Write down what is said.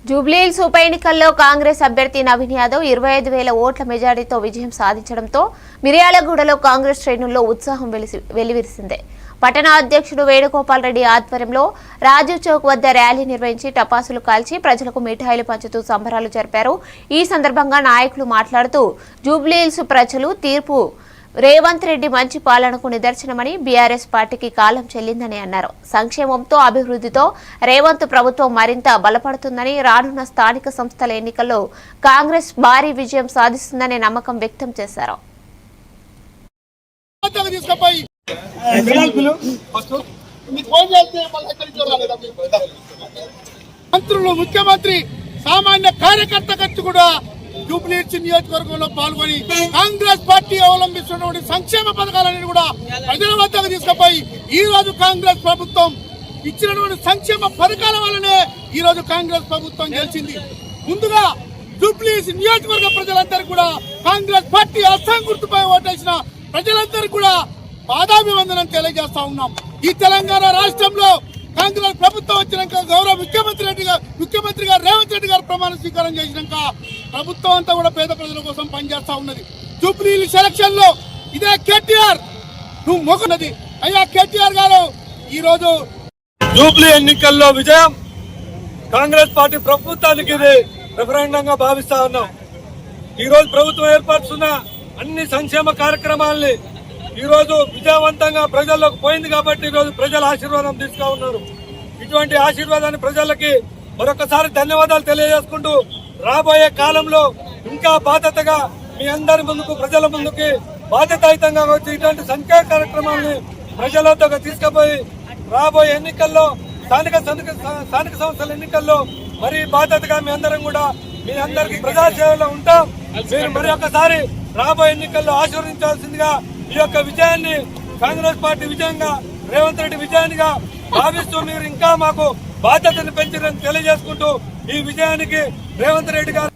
జూబ్లీహిల్స్ ఉప ఎన్నికల్లో కాంగ్రెస్ అభ్యర్థి నవీన్ యాదవ్ 25,000 ఓట్ల మెజారిటీతో విజయం సాధించడంతో మిర్యాలగూడలో కాంగ్రెస్ శ్రేణుల్లో ఉత్సాహం వెల్లివిరిసింది. పట్టణ అధ్యక్షుడు వేణుగోపాల్ రెడ్డి ఆధ్వర్యంలో రాజీవ్ చౌక్ వద్ద ర్యాలీ నిర్వహించి టపాసులు కాల్చి ప్రజలకు మిఠాయిలు పంచుతూ సంబరాలు జరిపారు. ఈ సందర్భంగా నాయకులు మాట్లాడుతూ జూబ్లీహిల్స్ ప్రజలు తీర్పు రేవంత్ రెడ్డి మంచి పాలనకు నిదర్శనమని, బీఆర్ఎస్ పార్టీకి కాలం చెల్లిందని అన్నారు. సంక్షేమంతో అభివృద్ధితో రేవంత్ ప్రభుత్వం మరింత బలపడుతుందని, రానున్న స్థానిక సంస్థల ఎన్నికల్లో కాంగ్రెస్ భారీ విజయం సాధిస్తుందనే నమ్మకం వ్యక్తం చేశారు. ముఖ్యమంత్రి సామాన్య కార్యకర్త ఖర్చు కూడా జూబ్లీహిల్స్ నియోజకవర్గంలో పాల్గొని కాంగ్రెస్ పార్టీ అవలంబిస్తున్నటువంటి సంక్షేమ పథకాలన్నీ కూడా ప్రజల వద్దకు తీసుకుపోయి ఈ రోజు కాంగ్రెస్ ప్రభుత్వం ఇచ్చినటువంటి సంక్షేమ పథకాల వల్లనే ఈ రోజు కాంగ్రెస్ ప్రభుత్వం గెలిచింది. ముందుగా జూబ్లీహిల్స్ నియోజకవర్గ ప్రజలందరికీ కూడా కాంగ్రెస్ పార్టీ అస్సాం గుర్తుపై ఓటేసిన ప్రజలందరికీ కూడా పాదాభివందనం తెలియజేస్తా ఉన్నాం. ఈ తెలంగాణ రాష్ట్రంలో కాంగ్రెస్ ప్రభుత్వం వచ్చినాక గౌరవ ముఖ్యమంత్రి గారు రేవంత్ రెడ్డి గారు ప్రమాణ స్వీకారం చేసినాక ప్రభుత్వం అంతా కూడా పేద ప్రజల కోసం పనిచేస్తా ఉన్నది. జూబ్లీహిల్స్ సెలక్షన్ లో ఇదే కేటీఆర్ నువ్వు మొక్కున్నది. అయ్యా కేటీఆర్ గారు ఈ రోజు జూబ్లీ ఎన్నికల్లో విజయం కాంగ్రెస్ పార్టీ ప్రభుత్వానికి ఇది రెఫరెండంగా భావిస్తా ఉన్నాం. ఈ రోజు ప్రభుత్వం ఏర్పరుస్తున్న అన్ని సంక్షేమ కార్యక్రమాలని ఈ రోజు విజయవంతంగా ప్రజల్లోకి పోయింది కాబట్టి ఈ రోజు ప్రజల ఆశీర్వాదం తీసుకు ఉన్నారు. ఇటువంటి ఆశీర్వాదాన్ని ప్రజలకి మరొకసారి ధన్యవాదాలు తెలియజేసుకుంటూ రాబోయే కాలంలో ఇంకా బాధ్యతగా మీ అందరి ముందుకు ప్రజల ముందుకి బాధ్యతాయుతంగా వచ్చి ఇటువంటి సంఖ్యా కార్యక్రమాన్ని ప్రజల వద్దకు తీసుకుపోయి రాబోయే ఎన్నికల్లో స్థానిక సంస్థల ఎన్నికల్లో మరి బాధ్యతగా మీ అందరం కూడా మీ అందరికి ప్రజాసేవలో ఉంటాం. మీరు మరి ఒకసారి రాబోయే ఎన్నికల్లో ఆశీర్వదించాల్సిందిగా ఈ యొక్క విజయాన్ని కాంగ్రెస్ పార్టీ విజయంగా రేవంత్ రెడ్డి విజయాన్నిగా భావిస్తూ మీరు ఇంకా మాకు బాధ్యతను పెంచారని తెలియజేసుకుంటూ ఈ విజయానికి రేవంత్ రెడ్డి గారు